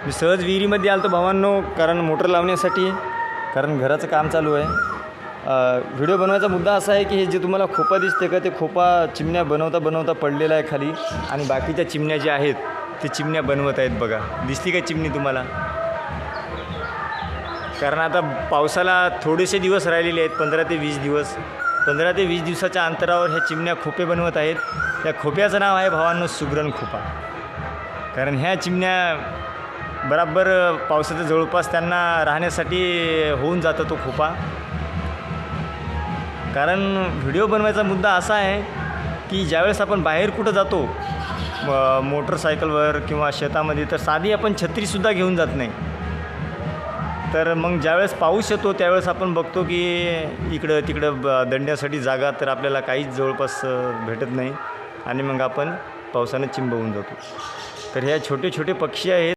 मी सहज विहिरीमध्ये आलो भावांनो, कारण मोटर लावण्यासाठी, कारण घराचं काम चालू आहे. व्हिडिओ बनवायचा मुद्दा असा आहे की हे जे तुम्हाला खोपा दिसते का, ते खोपा चिमण्या बनवता पडलेला आहे खाली, आणि बाकीच्या चिमण्या ज्या आहेत ते चिमण्या बनवत आहेत. बघा, दिसली का चिमणी तुम्हाला? कारण आता पावसाला थोडेसे दिवस राहिलेले आहेत, 15 ते 20 दिवस. 15 ते 20 दिवसाच्या अंतरावर ह्या चिमण्या खोपे बनवत आहेत. त्या खोप्याचं नाव आहे भावांनो सुगरण खोपा. कारण ह्या चिमण्या बराबर पावसाच्या जवळपास त्यांना राहण्यासाठी होऊन जातो तो खोपा. कारण व्हिडिओ बनवायचा मुद्दा असा आहे की ज्यावेळेस आपण बाहेर कुठं जातो मोटरसायकलवर किंवा शेतामध्ये, तर साधी आपण छत्रीसुद्धा घेऊन जात नाही. तर मग ज्यावेळेस पाऊस येतो त्यावेळेस आपण बघतो की इकडं तिकडं दंड्यासाठी जागा तर आपल्याला काहीच जवळपास भेटत नाही, आणि मग आपण पावसानं चिंब होऊन जातो. तर ह्या छोटे छोटे पक्षी आहेत.